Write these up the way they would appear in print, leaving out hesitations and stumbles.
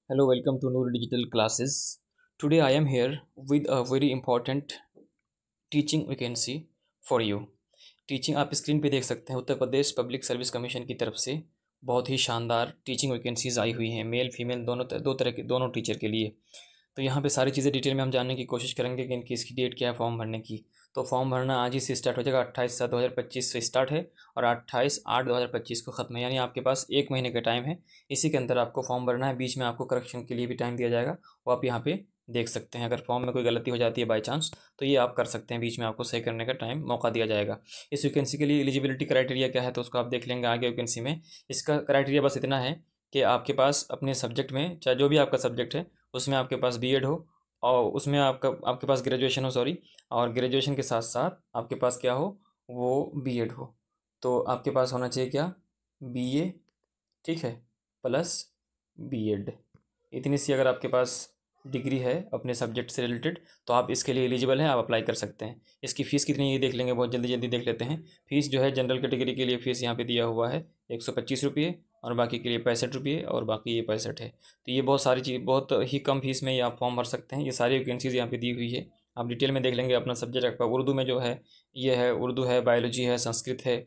Hello, welcome to Noor Digital Classes. Today I am here with a very important teaching vacancy for you. Teaching आप screen पे देख सकते हैं, Uttar Pradesh public service commission की तरफ से बहुत ही शानदार टीचिंग वैकेंसीज आई हुई हैं, मेल फीमेल दोनों दो तरह के दोनों टीचर के लिए। तो यहाँ पे सारी चीज़ें डिटेल में हम जानने की कोशिश करेंगे कि इनकी इसकी डेट क्या है फॉर्म भरने की। तो फॉर्म भरना आज ही से स्टार्ट हो जाएगा, 28/7/2025 से स्टार्ट है और 28/8/2025 को ख़त्म है, यानी आपके पास 1 महीने का टाइम है। इसी के अंदर आपको फॉर्म भरना है, बीच में आपको करेक्शन के लिए भी टाइम दिया जाएगा, वो आप यहाँ पे देख सकते हैं। अगर फॉर्म में कोई गलती हो जाती है बाई चांस, तो ये आप कर सकते हैं, बीच में आपको सही करने का टाइम मौका दिया जाएगा। इस वैकेंसी के लिए एलिजिबिलिटी क्राइटेरिया क्या है तो उसको आप देख लेंगे आगे वैकेंसी में। इसका क्राइटेरिया बस इतना है कि आपके पास अपने सब्जेक्ट में, चाहे जो भी आपका सब्जेक्ट है उसमें आपके पास बीएड हो, और उसमें आपके पास ग्रेजुएशन हो, सॉरी, और ग्रेजुएशन के साथ साथ आपके पास क्या हो, वो बीएड हो। तो आपके पास होना चाहिए क्या, बीए, ठीक है, प्लस बीएड। इतनी सी अगर आपके पास डिग्री है अपने सब्जेक्ट से रिलेटेड तो आप इसके लिए एलिजिबल हैं, आप अप्लाई कर सकते हैं। इसकी फ़ीस कितनी है ये देख लेंगे, बहुत जल्दी जल्दी देख लेते हैं। फ़ीस जो है जनरल कैटेगरी के लिए फ़ीस यहाँ पे दिया हुआ है 125 रुपये, और बाकी के लिए 65 रुपये, और बाकी ये 65 है। तो ये बहुत सारी चीज़, बहुत ही कम फीस में ये आप फॉर्म भर सकते हैं। ये सारी वैकेंसीज़ यहाँ पे दी हुई है, आप डिटेल में देख लेंगे। अपना सब्जेक्ट आपका उर्दू में जो है, ये है उर्दू है, बायोलॉजी है, संस्कृत है,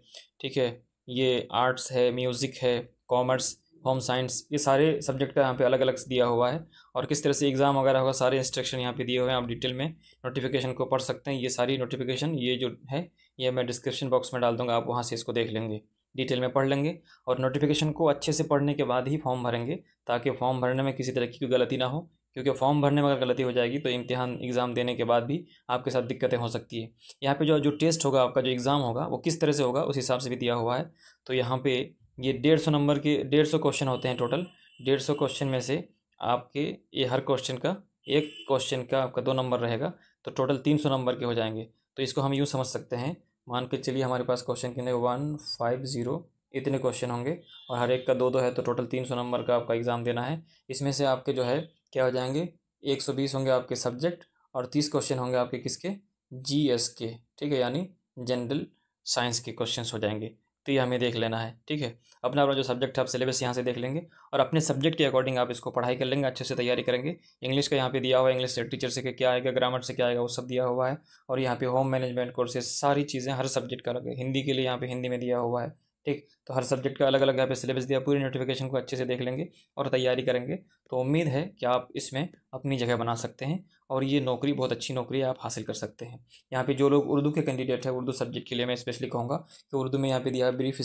ठीक है, ये आर्ट्स है, म्यूज़िक है, कॉमर्स, होम साइंस, ये सारे सब्जेक्ट का यहाँ पे अलग अलग दिया हुआ है। और किस तरह से एग्ज़ाम वगैरह होगा सारे इंस्ट्रक्शन यहाँ पे दिए हुए हैं, आप डिटेल में नोटिफिकेशन को पढ़ सकते हैं। ये सारी नोटिफिकेशन ये जो है ये मैं डिस्क्रिप्शन बॉक्स में डाल दूँगा, आप वहाँ से इसको देख लेंगे, डिटेल में पढ़ लेंगे। और नोटिफिकेशन को अच्छे से पढ़ने के बाद ही फॉर्म भरेंगे, ताकि फॉर्म भरने में किसी तरह की कोई गलती ना हो, क्योंकि फॉर्म भरने में अगर गलती हो जाएगी तो इम्तिहान एग्ज़ाम देने के बाद भी आपके साथ दिक्कतें हो सकती है। यहाँ पे जो जो टेस्ट होगा, आपका जो एग्ज़ाम होगा वो किस तरह से होगा उस हिसाब से भी दिया हुआ है। तो यहाँ पे ये 150 नंबर के 150 क्वेश्चन होते हैं टोटल। 150 क्वेश्चन में से आपके ये हर क्वेश्चन का, एक क्वेश्चन का आपका 2 नंबर रहेगा, तो टोटल 300 नंबर के हो जाएंगे। तो इसको हम यूँ समझ सकते हैं, मान के चलिए हमारे पास क्वेश्चन कितने, 150 इतने क्वेश्चन होंगे, और हर एक का 2-2 है, तो टोटल 300 नंबर का आपका एग्ज़ाम देना है। इसमें से आपके जो है क्या हो जाएंगे, 120 होंगे आपके सब्जेक्ट, और 30 क्वेश्चन होंगे आपके किसके, जीएस के, ठीक है, यानी जनरल साइंस के क्वेश्चन हो जाएंगे। तो ये हमें देख लेना है, ठीक है। अपना अपना जो सब्जेक्ट है आप सिलेबस यहाँ से देख लेंगे, और अपने सब्जेक्ट के अकॉर्डिंग आप इसको पढ़ाई कर लेंगे, अच्छे से तैयारी करेंगे। इंग्लिश का यहाँ पे दिया हुआ है, इंग्लिश से टीचर से क्या आएगा, ग्रामर से क्या आएगा, वो सब दिया हुआ है। और यहाँ पे होम मैनेजमेंट कोर्सेज, सारी चीज़ें हर सब्जेक्ट का अलग है। हिंदी के लिए यहाँ पे हिंदी में दिया हुआ है, ठीक। तो हर सब्जेक्ट का अलग अलग यहाँ पे सिलेबस दिया, पूरी नोटिफिकेशन को अच्छे से देख लेंगे और तैयारी करेंगे, तो उम्मीद है कि आप इसमें अपनी जगह बना सकते हैं, और ये नौकरी बहुत अच्छी नौकरी आप हासिल कर सकते हैं। यहाँ पे जो लोग उर्दू के कैंडिडेट है, उर्दू सब्जेक्ट के लिए मैं स्पेशली कहूँगा कि उर्दू में यहाँ पे दिया है brief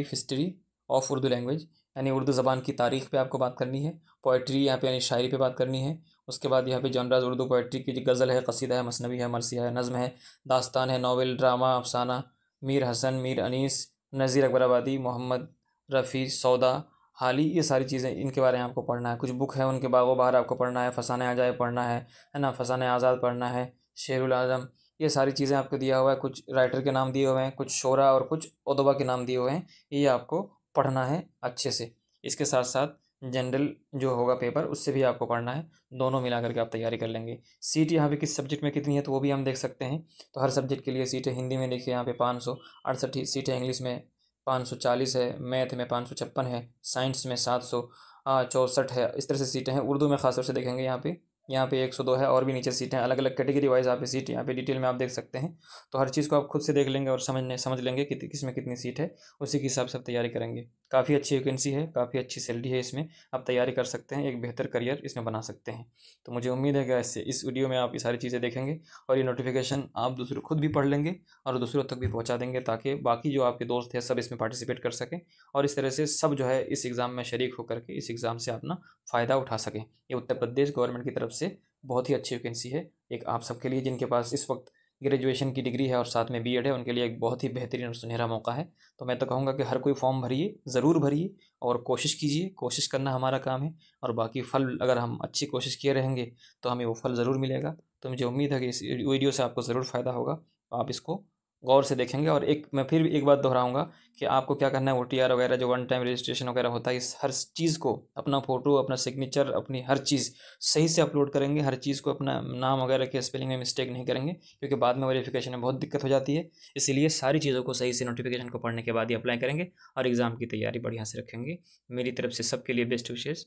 history of Urdu language, यानी उर्दू ज़बान की तारीख पे आपको बात करनी है। पोइट्री यहाँ पे यानी शायरी पे बात करनी है। उसके बाद यहाँ पे जॉनराज उर्दू पोइट्री की, गज़ल है, कसीदा है, मसनवी है, मरसिया है, नज़्म है, दास्तान है, नावल, ड्रामा, अफसाना, मीर हसन, मीर अनीस, नज़ीर अकबर आबादी, मोहम्मद रफ़ी, सौदा, हाली, ये सारी चीज़ें इनके बारे में आपको पढ़ना है। कुछ बुक है उनके बागो बहार आपको पढ़ना है, फसाने अजायब पढ़ना है ना, फसाने आज़ाद पढ़ना है, शेरुल आज़म, ये सारी चीज़ें आपको दिया हुआ है। कुछ राइटर के नाम दिए हुए हैं, कुछ शोरा और कुछ उदबा के नाम दिए हुए हैं, ये आपको पढ़ना है अच्छे से। इसके साथ साथ जनरल जो होगा पेपर, उससे भी आपको पढ़ना है, दोनों मिला करके आप तैयारी कर लेंगे। सीट यहाँ पे किस सब्जेक्ट में कितनी है तो वो भी हम देख सकते हैं। तो हर सब्जेक्ट के लिए सीट है। हिंदी में देखिए यहाँ पे 568 सीट है, इंग्लिश में 540 है, मैथ में 556 है, साइंस में 764 है, इस तरह से सीटें हैं। उर्दू में खासतौर से देखेंगे यहाँ पे 102 है, और भी नीचे सीटें अलग अलग कैटेगरी वाइज यहाँ पे सीट, यहाँ पे डिटेल में आप देख सकते हैं। तो हर चीज़ को आप खुद से देख लेंगे और समझ लेंगे कि किस में कितनी सीट है, उसी के हिसाब से आप तैयारी करेंगे। काफ़ी अच्छी वैकेंसी है, काफ़ी अच्छी सैलरी है इसमें, आप तैयारी कर सकते हैं, एक बेहतर करियर इसमें बना सकते हैं। तो मुझे उम्मीद है कि इससे इस वीडियो में आप ये सारी चीज़ें देखेंगे, और ये नोटिफिकेशन आप दूसरे खुद भी पढ़ लेंगे और दूसरों तक भी पहुँचा देंगे, ताकि बाकी जो आपके दोस्त हैं सब इसमें पार्टिसिपेट कर सकें, और इस तरह से सब जो है इस एग्ज़ाम में शरीक होकर के इस एग्ज़ाम से अपना फ़ायदा उठा सकें। ये उत्तर प्रदेश गवर्नमेंट की तरफ से बहुत ही अच्छी वैकेंसी है, एक आप सबके लिए जिनके पास इस वक्त ग्रेजुएशन की डिग्री है और साथ में बीएड है, उनके लिए एक बहुत ही बेहतरीन और सुनहरा मौका है। तो मैं तो कहूँगा कि हर कोई फॉर्म भरिए, ज़रूर भरिए, और कोशिश कीजिए, कोशिश करना हमारा काम है, और बाकी फल अगर हम अच्छी कोशिश किए रहेंगे तो हमें वो फल ज़रूर मिलेगा। तो मुझे उम्मीद है कि इस वीडियो से आपको ज़रूर फ़ायदा होगा, आप इसको गौर से देखेंगे। और एक मैं फिर एक बात दोहराऊंगा कि आपको क्या करना है, ओटीआर वगैरह जो वन टाइम रजिस्ट्रेशन वगैरह होता है, इस हर चीज़ को अपना फ़ोटो, अपना सिग्नेचर, अपनी हर चीज़ सही से अपलोड करेंगे। हर चीज़ को अपना नाम वगैरह के स्पेलिंग में मिस्टेक नहीं करेंगे, क्योंकि बाद में वेरिफिकेशन में बहुत दिक्कत हो जाती है। इसीलिए सारी चीज़ों को सही से नोटिफिकेशन को पढ़ने के बाद ही अप्लाई करेंगे, और एग्ज़ाम की तैयारी बढ़िया से रखेंगे। मेरी तरफ से सबके लिए बेस्ट विशेज़।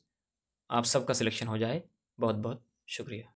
आप सबका सिलेक्शन हो जाए। बहुत बहुत शुक्रिया।